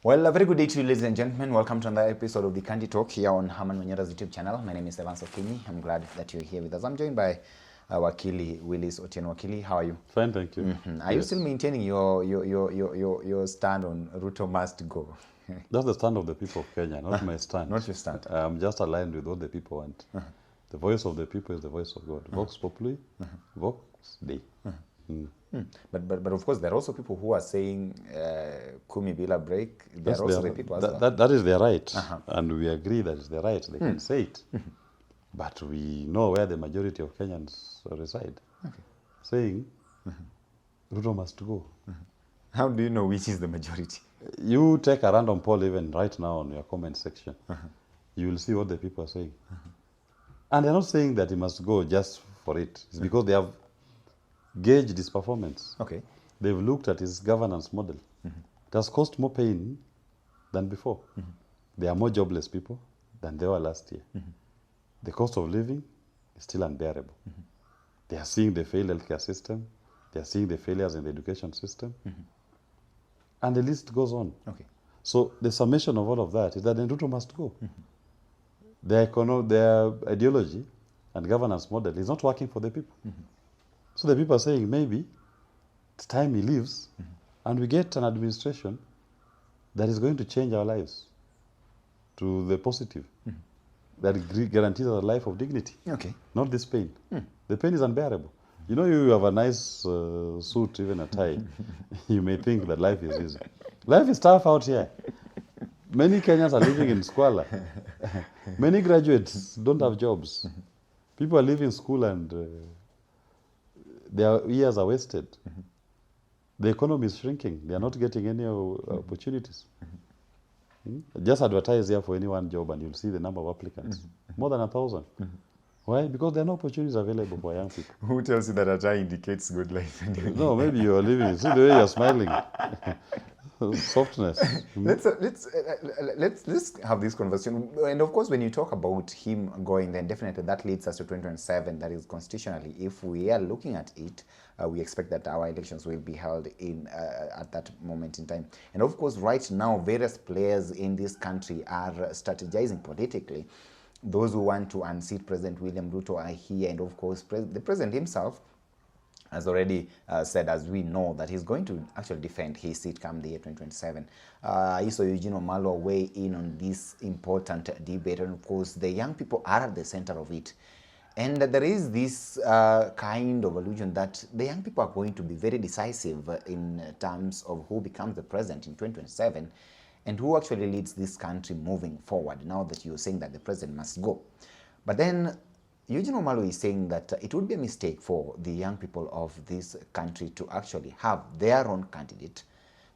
Well, a very good day to you, ladies and gentlemen. Welcome to another episode of the Candy Talk here on Herman Manyora's YouTube channel. My name is Evan Sokinyi. I'm glad that you're here with us. I'm joined by Wakili Willis Otieno. Wakili, how are you? Fine, thank you. Are you still maintaining your stand on Ruto must go? That's the stand of the people of Kenya, not my stand. Not your stand. I'm just aligned with what the people want. The voice of the people is the voice of God. Vox populi, vox Dei. But of course, there are also people who are saying Kumi Bila break. There are also the people as well. That is their right, and we agree that it's their right. They can say it. But we know where the majority of Kenyans reside. Saying, Ruto must go. How do you know which is the majority? You take a random poll even right now on your comment section. You will see what the people are saying. And they're not saying that he must go just for it. It's because they have gauged his performance. Okay. They've looked at his governance model. It has caused more pain than before. There are more jobless people than there were last year. The cost of living is still unbearable. They are seeing the failed healthcare system. They are seeing the failures in the education system. And the list goes on. Okay. So the summation of all of that is that Ruto must go. Their ideology and governance model is not working for the people. So the people are saying maybe it's time he leaves and we get an administration that is going to change our lives to the positive, that guarantees a life of dignity. Okay. Not this pain. The pain is unbearable. You know, you have a nice suit, even a tie. You may think that life is easy. Life is tough out here. Many Kenyans are living in squalor. Many graduates don't have jobs. People are leaving school and their years are wasted. The economy is shrinking. They are not getting any opportunities. Just advertise here for any one job and you'll see the number of applicants. More than 1,000. Why? Because there are no opportunities available for young people. Who tells you that a tie indicates good life? No, maybe you are living. See the way you're smiling. Softness. Let's have this conversation. And of course, when you talk about him going, then definitely that leads us to 2027. That is constitutionally, if we are looking at it, we expect that our elections will be held in at that moment in time. And of course, right now, various players in this country are strategizing politically. Those who want to unseat President William Ruto are here, and of course, the president himself has already said, as we know, that he's going to actually defend his seat come the year 2027. I saw Eugene Omalo weigh in on this important debate, and of course, the young people are at the center of it. And there is this kind of illusion that the young people are going to be very decisive in terms of who becomes the president in 2027 and who actually leads this country moving forward, now that you're saying that the president must go. But then Eugene Omalo is saying that it would be a mistake for the young people of this country to actually have their own candidate,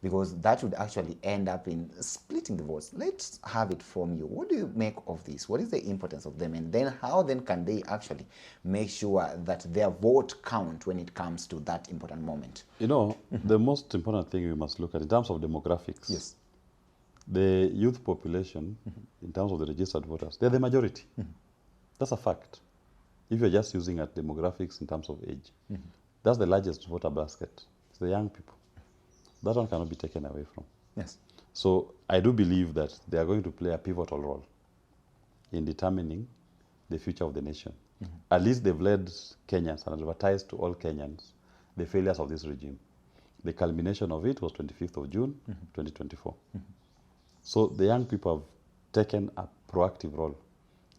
because that would actually end up in splitting the votes. Let's have it from you. What do you make of this? What is the importance of them? And then how then can they actually make sure that their vote count when it comes to that important moment? You know, the most important thing we must look at in terms of demographics. Yes. The youth population, in terms of the registered voters, they're the majority. That's a fact. If you're just using at demographics in terms of age, that's the largest voter basket. It's the young people. That one cannot be taken away from. Yes. So I do believe that they are going to play a pivotal role in determining the future of the nation. At least they've led Kenyans and advertised to all Kenyans the failures of this regime. The culmination of it was 25th of June, 2024. So the young people have taken a proactive role.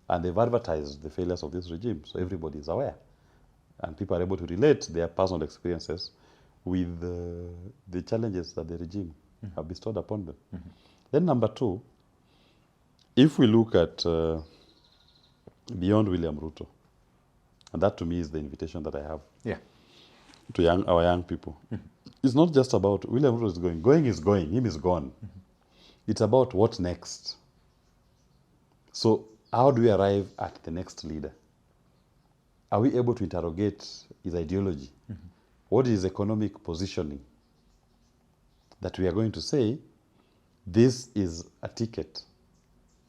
And they've advertised the failures of this regime, so everybody is aware. And people are able to relate their personal experiences with the challenges that the regime have bestowed upon them. Then number two, if we look at beyond William Ruto, and that to me is the invitation that I have to our young people. It's not just about William Ruto is going. Going is going, him is gone. It's about what next. So how do we arrive at the next leader? Are we able to interrogate his ideology? What is his economic positioning? That we are going to say, this is a ticket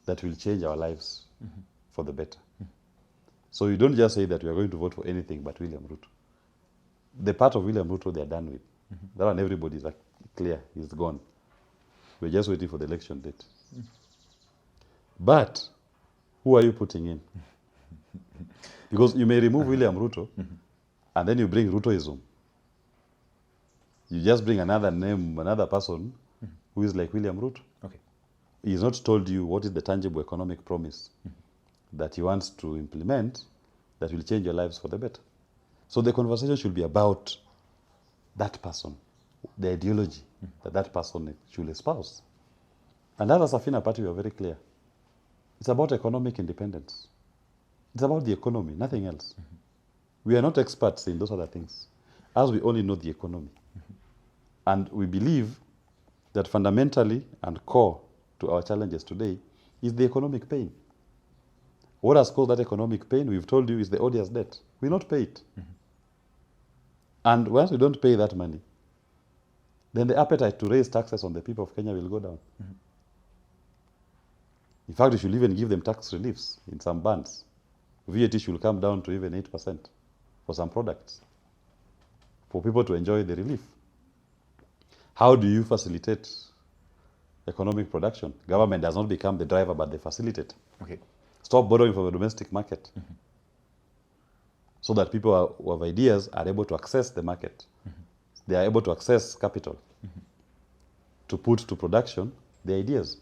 that will change our lives for the better. So you don't just say that we are going to vote for anything but William Ruto. The part of William Ruto they are done with. That one everybody is clear, he's gone. We're just waiting for the election date. But who are you putting in? Because you may remove William Ruto, and then you bring Rutoism. You just bring another name, another person who is like William Ruto. Okay. He's not told you what is the tangible economic promise that he wants to implement that will change your lives for the better. So the conversation should be about that person, the ideology that that person should espouse. And as a Safina party, we are very clear. It's about economic independence. It's about the economy, nothing else. We are not experts in those other things, as we only know the economy. And we believe that fundamentally and core to our challenges today is the economic pain. What has caused that economic pain, we've told you, is the odious debt. We not pay it. And once we don't pay that money, then the appetite to raise taxes on the people of Kenya will go down. In fact, we should even give them tax reliefs in some bands. VAT should come down to even 8% for some products, for people to enjoy the relief. How do you facilitate economic production? Government does not become the driver, but they facilitate. Okay. Stop borrowing from the domestic market so that people who have ideas are able to access the market. They are able to access capital to put to production the ideas.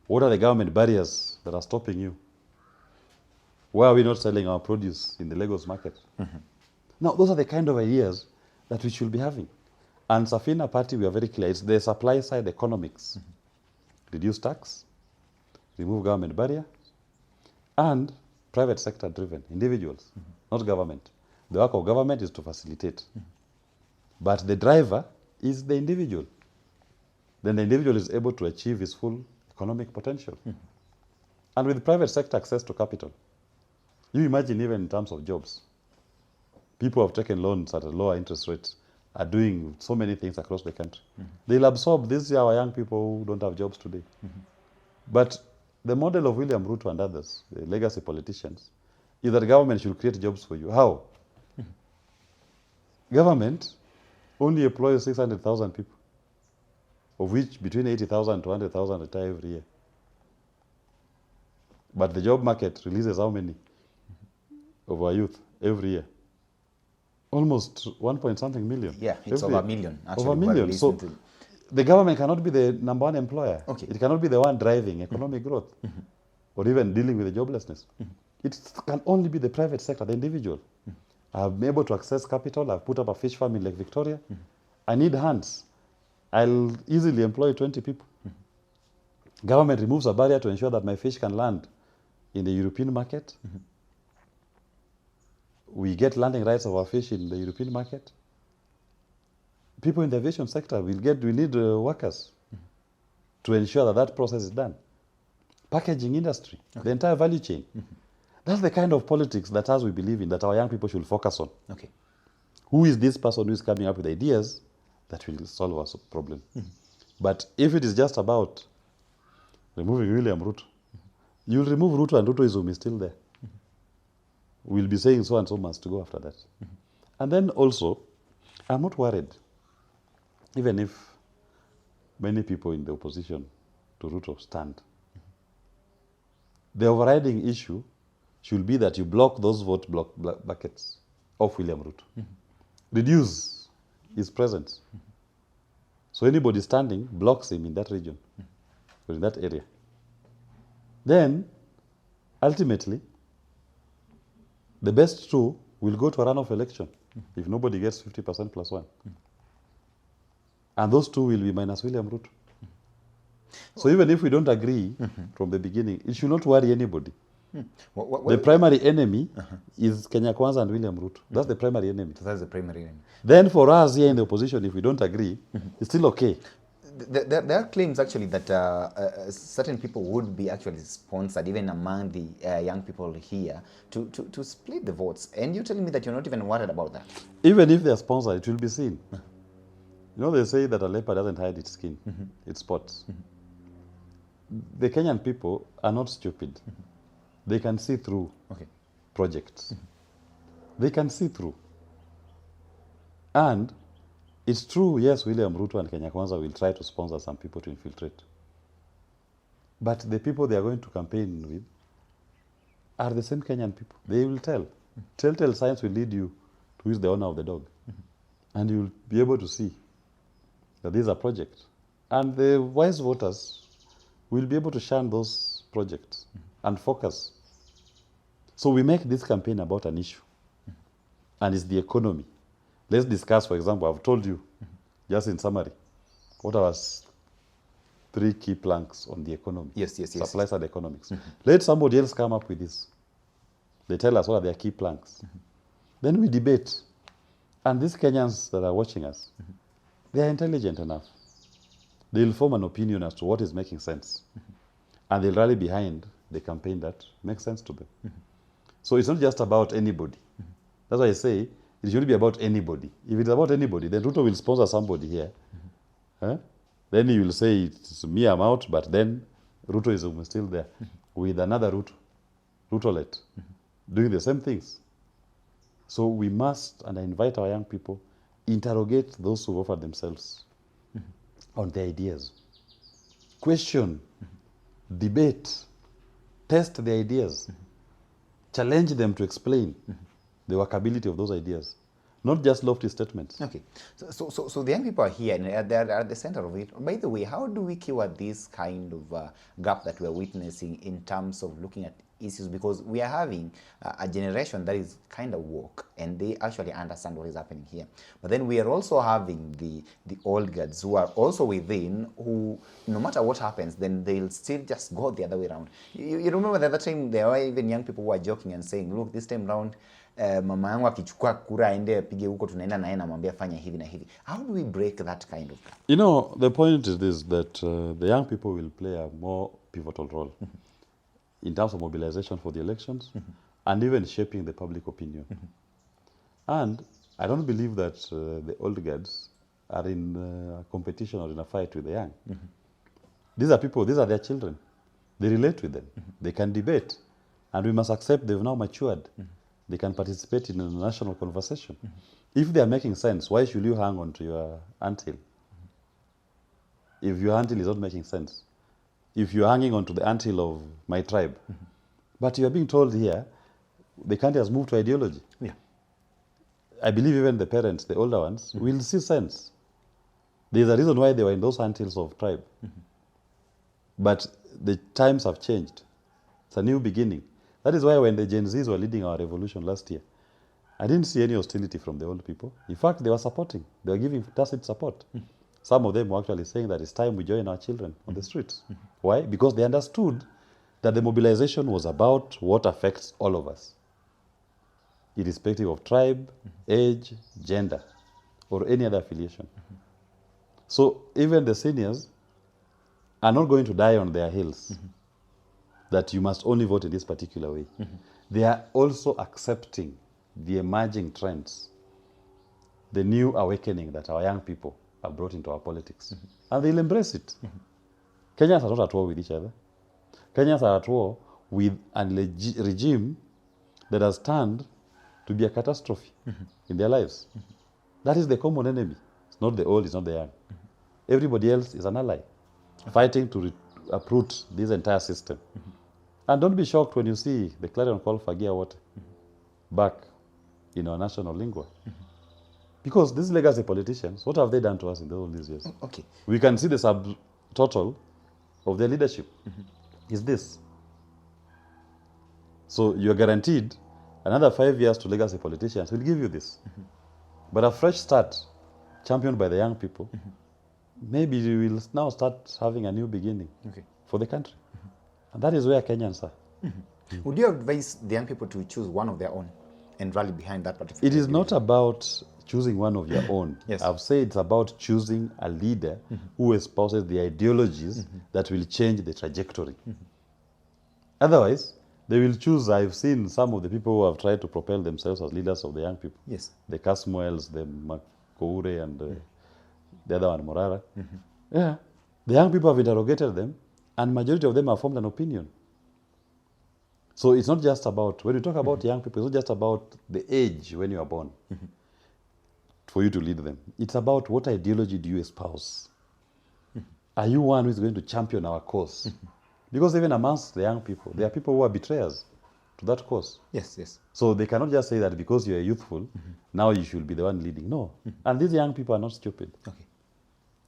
What are the government barriers that are stopping you? Why are we not selling our produce in the Lagos market? Now, those are the kind of ideas that we should be having. And Safina Party, we are very clear. It's the supply side economics. Reduce tax, remove government barrier, and private sector driven, individuals, not government. The work of government is to facilitate. But the driver is the individual. Then the individual is able to achieve his full economic potential. And with private sector access to capital, you imagine even in terms of jobs, people who have taken loans at a lower interest rate are doing so many things across the country. They'll absorb these our young people who don't have jobs today. But the model of William Ruto and others, the legacy politicians, is that government should create jobs for you. How? Government only employs 600,000 people, of which between 80,000 to 100,000 retire every year. But the job market releases how many of our youth every year? Almost 1 point something million. Yeah, it's over a million. Actually, over a million. So the government cannot be the number one employer. Okay. It cannot be the one driving economic growth or even dealing with the joblessness. It can only be the private sector, the individual. I'm able to access capital. I've put up a fish farm in Lake Victoria. I need hands. I'll easily employ 20 people. Government removes a barrier to ensure that my fish can land in the European market. We get landing rights of our fish in the European market. People in the aviation sector we need workers to ensure that that process is done. Packaging industry, the entire value chain. That's the kind of politics that, as we believe in, that our young people should focus on. Okay. Who is this person who is coming up with ideas that will solve our problem? But if it is just about removing William Ruto, you'll remove Ruto and Rutoism is still there. We'll be saying so and so must to go after that. And then also, I'm not worried, even if many people in the opposition to Ruto stand. The overriding issue should be that you block those vote buckets of William Ruto. Reduce his presence. So anybody standing blocks him in that region or in that area. Then, ultimately, the best two will go to a runoff election if nobody gets 50% plus one. And those two will be minus William Ruto. So even if we don't agree from the beginning, it should not worry anybody. The primary enemy is Kenya Kwanza and William Ruto. That's the primary enemy. That's the primary enemy. Then for us here in the opposition, if we don't agree, it's still okay. There are claims actually that certain people would be actually sponsored, even among the young people here, to split the votes. And you're telling me that you're not even worried about that? Even if they're sponsored, it will be seen. You know, they say that a leopard doesn't hide its skin, its spots. The Kenyan people are not stupid. They can see through projects. They can see through. And It's true, yes, William Ruto and Kenya Kwanza will try to sponsor some people to infiltrate. But the people they are going to campaign with are the same Kenyan people. They will tell. Telltale signs will lead you to who is the owner of the dog. And you will be able to see that this is a project. And the wise voters will be able to shun those projects and focus. So we make this campaign about an issue. And it's the economy. Let's discuss, for example, I've told you, just in summary, what are 3 key planks on the economy. Yes. Supply side economics. Let somebody else come up with this. They tell us what are their key planks. Then we debate. And these Kenyans that are watching us, they are intelligent enough. They'll form an opinion as to what is making sense. And they'll rally behind the campaign that makes sense to them. So it's not just about anybody. That's why I say it should be about anybody. If it's about anybody, then Ruto will sponsor somebody here. Then he will say, it's me, I'm out, but then Ruto is still there with another Rutolet, doing the same things. So we must, and I invite our young people, interrogate those who offer themselves on their ideas. Question, debate, test the ideas, challenge them to explain the workability of those ideas, not just lofty statements. Okay, so the young people are here and they're at the center of it. By the way, how do we cure this kind of gap that we're witnessing in terms of looking at issues? Because we are having a generation that is kind of woke and they actually understand what is happening here. But then we are also having the old guards who are also within, who no matter what happens, then they'll still just go the other way around. You remember the other time there were even young people who were joking and saying, look, this time round, mama yangu akichukua kura aende apige huko, tunaenda naye namwambia fanya hivi na hivi. How do we break that kind of gap? You know, the point is this, that the young people will play a more pivotal role in terms of mobilization for the elections and even shaping the public opinion. And I don't believe that the old guards are in a competition or in a fight with the young. These are people, these are their children. They relate with them. They can debate. And we must accept they've now matured. They can participate in a national conversation. If they are making sense, why should you hang on to your anthill? If your anthill is not making sense. If you're hanging on to the anthill of my tribe. But you're being told here, the country has moved to ideology. Yeah. I believe even the parents, the older ones, will see sense. There's a reason why they were in those anthills of tribe. But the times have changed. It's a new beginning. That is why when the Gen Zs were leading our revolution last year, I didn't see any hostility from the old people. In fact, they were supporting. They were giving tacit support. Some of them were actually saying that it's time we join our children on the streets. Why? Because they understood that the mobilization was about what affects all of us, irrespective of tribe, age, gender, or any other affiliation. So even the seniors are not going to die on their heels, that you must only vote in this particular way. They are also accepting the emerging trends, the new awakening that our young people have brought into our politics. And they'll embrace it. Kenyans are not at war with each other. Kenyans are at war with a regime that has turned to be a catastrophe in their lives. That is the common enemy. It's not the old, it's not the young. Everybody else is an ally, fighting to uproot this entire system. And don't be shocked when you see the clarion call for gear water back in our national lingua. Because these legacy politicians, what have they done to us in all these years? Okay. We can see the subtotal of their leadership is this. So you're guaranteed another 5 years to legacy politicians will give you this. But a fresh start, championed by the young people, maybe we will now start having a new beginning for the country. And that is where Kenyans are. Would you advise the young people to choose one of their own and rally behind that particular? It is not about choosing one of your own. Yes. I've said it's about choosing a leader who espouses the ideologies that will change the trajectory. Otherwise, they will choose, I've seen some of the people who have tried to propel themselves as leaders of the young people. Yes. The Kasmuels, the Makoure, and the other one, Morara. Yeah. The young people have interrogated them, and majority of them have formed an opinion. So it's not just about, when you talk about young people, it's not just about the age when you are born. for you to lead them. It's about what ideology do you espouse. Are you one who is going to champion our cause? Because even amongst the young people, there are people who are betrayers to that cause. Yes, yes. So they cannot just say that because you are youthful, now you should be the one leading. No. And these young people are not stupid. Okay.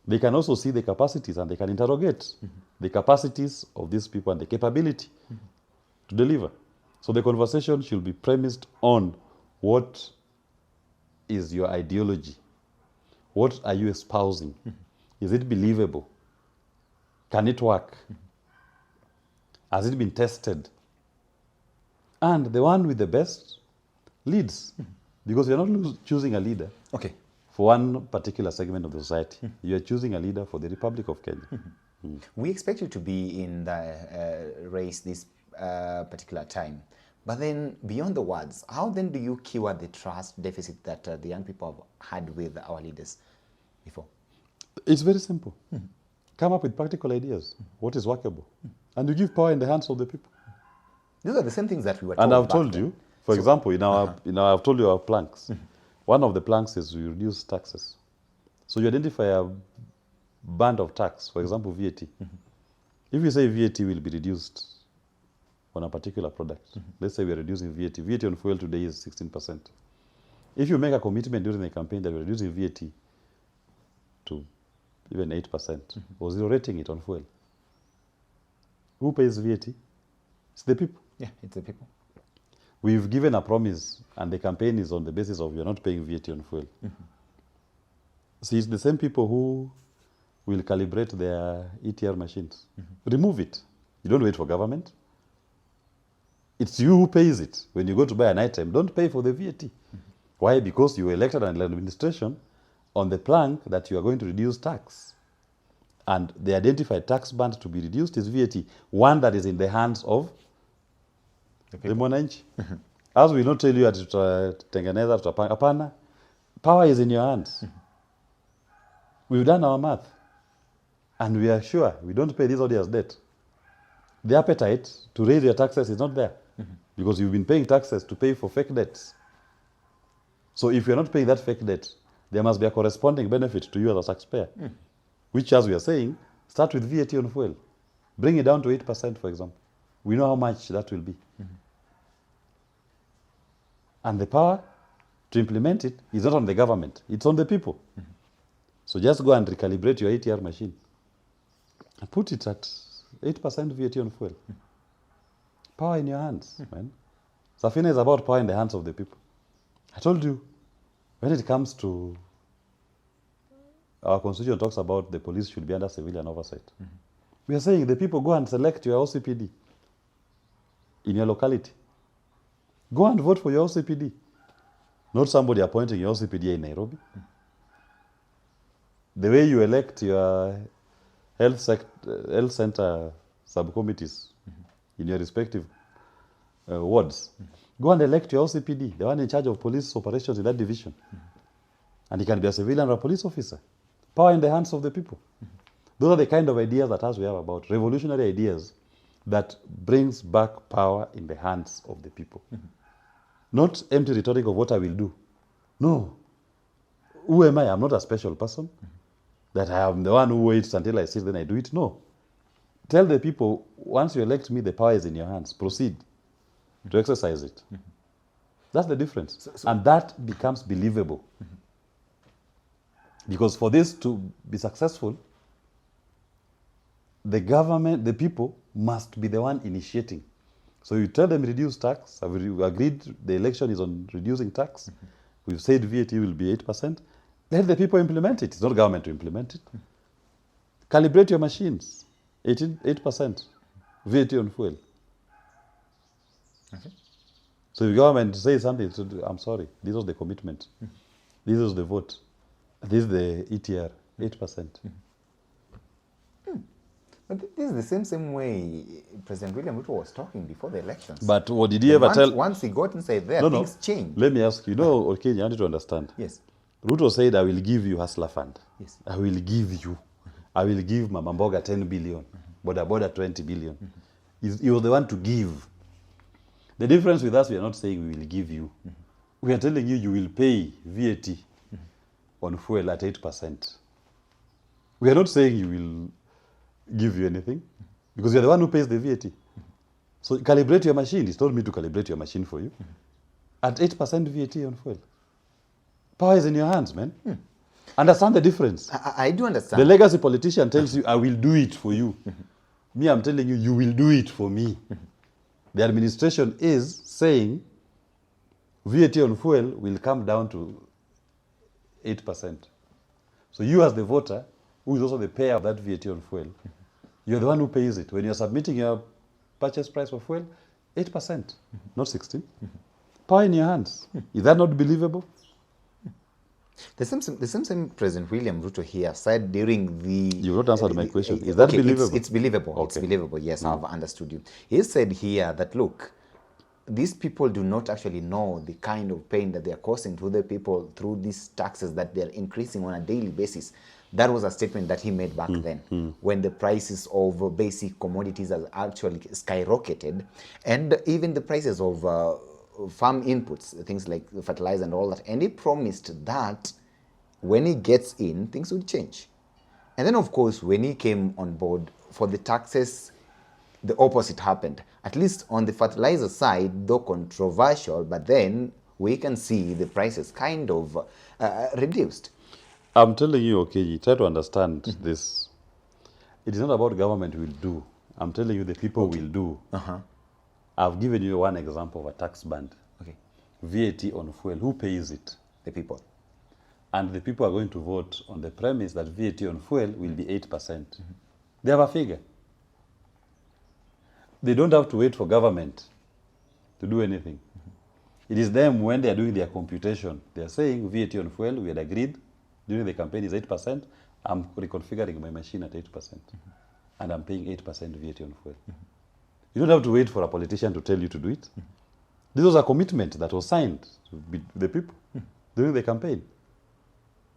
They can also see the capacities and they can interrogate the capacities of these people and the capability to deliver. So the conversation should be premised on what is your ideology? What are you espousing? Is it believable? Can it work? Has it been tested? And the one with the best leads. Because you're not choosing a leader Okay. for one particular segment of the society. You're choosing a leader for the Republic of Kenya. We expect you to be in the race this particular time. But then beyond the words, how then do you cure the trust deficit that the young people have had with our leaders before? It's very simple. Come up with practical ideas. What is workable? And you give power in the hands of the people. These are the same things that we were told. And I've back told then. you, for example, I've told you our planks. One of the planks is we reduce taxes. So you identify a band of tax, for example, VAT. If you say VAT will be reduced on a particular product, let's say we are reducing VAT. VAT on fuel today is 16%. If you make a commitment during the campaign that we're reducing VAT to even 8%, or zero rating it on fuel, who pays VAT? It's the people. Yeah, it's the people. We've given a promise, and the campaign is on the basis of you're not paying VAT on fuel. See, it's the same people who will calibrate their ETR machines. Remove it. You don't wait for government. It's you who pays it. When you go to buy an item, don't pay for the VAT. Why? Because you were elected an administration on the plank that you are going to reduce tax. And the identified tax band to be reduced is VAT, one that is in the hands of the mwananchi. As we not tell you tutengeneza tutapanga. Hapana, power is in your hands. We've done our math. And we are sure we don't pay this audience debt. The appetite to raise your taxes is not there. Because you've been paying taxes to pay for fake debts. So if you're not paying that fake debt, there must be a corresponding benefit to you as a taxpayer. Which, as we are saying, start with VAT on fuel. Bring it down to 8%, for example. We know how much that will be. And the power to implement it is not on the government. It's on the people. So just go and recalibrate your ATR machine. And put it at 8% VAT on fuel. Power in your hands, man. Safina is about power in the hands of the people. I told you, when it comes to our constitution talks about the police should be under civilian oversight. We are saying the people go and select your OCPD in your locality. Go and vote for your OCPD. Not somebody appointing your OCPD in Nairobi. The way you elect your health center subcommittees in your respective wards. Go and elect your OCPD, the one in charge of police operations in that division. And he can be a civilian or a police officer. Power in the hands of the people. Those are the kind of ideas that we have about revolutionary ideas that brings back power in the hands of the people. Not empty rhetoric of what I will do. No. Who am I? I'm not a special person. That I am the one who waits until I see it, then I do it. No. Tell the people, once you elect me, the power is in your hands. Proceed to exercise it. That's the difference. And that becomes believable. Because for this to be successful, the government, the people, must be the one initiating. So you tell them reduce tax. We've agreed the election is on reducing tax. We've said VAT will be 8%. Let the people implement it. It's not government to implement it. Calibrate your machines. 8% VAT on fuel. Okay. So if government says something, I'm sorry, this was the commitment. This was the vote. This is the ETR, 8%. But this is the same way President William Ruto was talking before the elections. But what did he ever tell? Once he got inside there, things changed. Let me ask you, okay, you need to understand. Yes. Ruto said, I will give you Hustler Fund. Yes. I will give you. I will give Mama Mboga 10 billion. Boda 20 billion. He was the one to give. The difference with us, we are not saying we will give you. We are telling you, you will pay VAT on fuel at 8%. We are not saying he will give you anything, because you're the one who pays the VAT. So calibrate your machine. It's not me to calibrate your machine for you. At 8% VAT on fuel. Power is in your hands, man. Understand the difference. I do understand. The legacy politician tells you, I will do it for you. Me, I'm telling you, you will do it for me. The administration is saying VAT on fuel will come down to 8%. So you as the voter, who is also the payer of that VAT on fuel, you're the one who pays it. When you're submitting your purchase price for fuel, 8%, not 16. Power in your hands. Is that not believable? The same President William Ruto here said during the... You not answered my question. Is that believable? It's believable. Okay. It's believable. Yes, I've understood you. He said here that, look, these people do not actually know the kind of pain that they are causing to the people through these taxes that they're increasing on a daily basis. That was a statement that he made back then, when the prices of basic commodities have actually skyrocketed, and even the prices of farm inputs, things like fertilizer and all that. And he promised that when he gets in, things would change. And then, of course, when he came on board for the taxes, the opposite happened. At least on the fertilizer side, though controversial, but then we can see the prices kind of reduced. I'm telling you, okay, you try to understand this. It is not about government will do. I'm telling you the people will do. I've given you one example of a tax band. Okay. VAT on fuel. Who pays it? The people. And the people are going to vote on the premise that VAT on fuel will be 8%. They have a figure. They don't have to wait for government to do anything. It is them when they are doing their computation. They are saying VAT on fuel, we had agreed during the campaign is 8%. I'm reconfiguring my machine at 8%. And I'm paying 8% VAT on fuel. You don't have to wait for a politician to tell you to do it. This was a commitment that was signed with the people during the campaign.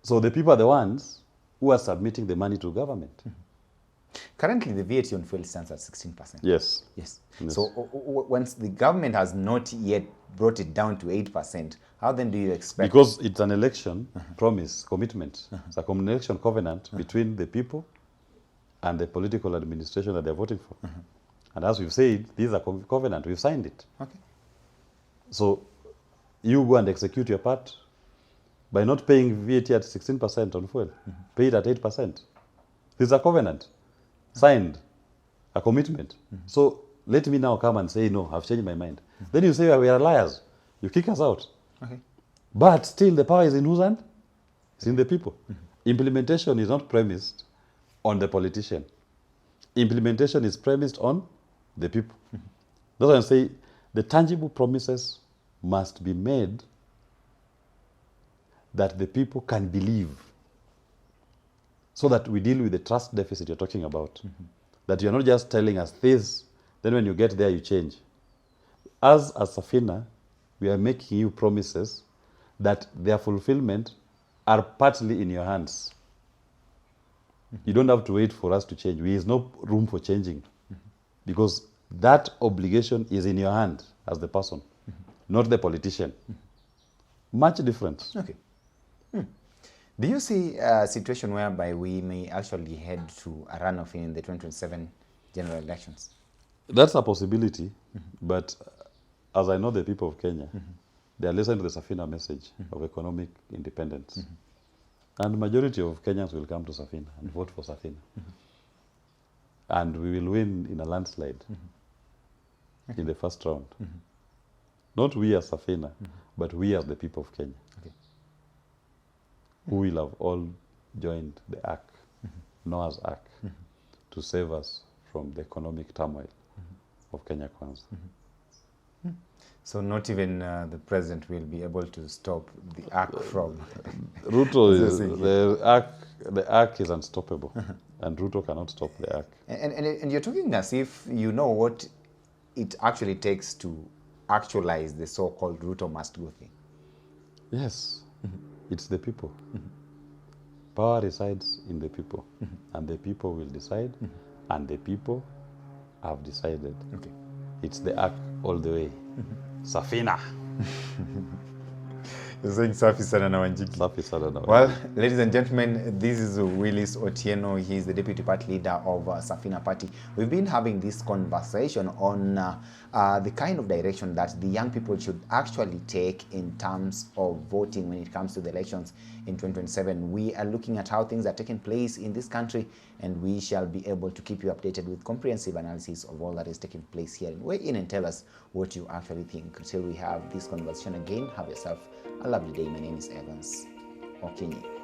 So the people are the ones who are submitting the money to government. Currently, the VAT on fuel stands at 16%. Yes. Yes. So once the government has not yet brought it down to 8%, how then do you expect? Because it's an election promise, commitment. It's a election covenant between the people and the political administration that they're voting for. And as we've said, this is a covenant. We've signed it. Okay. So you go and execute your part by not paying VAT at 16% on fuel. Pay it at 8%. This is a covenant. Signed. A commitment. So let me now come and say, no, I've changed my mind. Then you say, we are liars. You kick us out. Okay. But still, the power is in whose hand? It's in the people. Implementation is not premised on the politician. Implementation is premised on the people. That's why I say the tangible promises must be made that the people can believe, so that we deal with the trust deficit you're talking about. That you're not just telling us this, then when you get there, you change. As a Safina, we are making you promises that their fulfillment are partly in your hands. You don't have to wait for us to change. There is no room for changing, because that obligation is in your hand as the person, not the politician. Much difference. Okay. Do you see a situation whereby we may actually head to a runoff in the 2027 general elections? That's a possibility, but as I know the people of Kenya, they are listening to the Safina message of economic independence. And the majority of Kenyans will come to Safina and vote for Safina. And we will win in a landslide in the first round. Not we as Safina, but we as the people of Kenya, who will have all joined the ark, Noah's ark, to save us from the economic turmoil of Kenya Kwanza. So not even the president will be able to stop the ark from... Ruto is, the ark is unstoppable, and Ruto cannot stop the ark. And you're talking as if you know what it actually takes to actualize the so-called Ruto must go thing. Yes, it's the people. Power resides in the people, and the people will decide, and the people have decided. Okay. It's the ark all the way. Safina. You're saying safi sana na Wanjiki. Safi sana na Well, Wanjiki. ladies and gentlemen, this is Willis Otieno. He's the deputy party leader of Safina Party. We've been having this conversation on the kind of direction that the young people should actually take in terms of voting when it comes to the elections in 2027. We are looking at how things are taking place in this country, and we shall be able to keep you updated with comprehensive analysis of all that is taking place here. Weigh in and tell us what you actually think. Until we have this conversation again, have yourself a lovely day. My name is Evans Okinyi.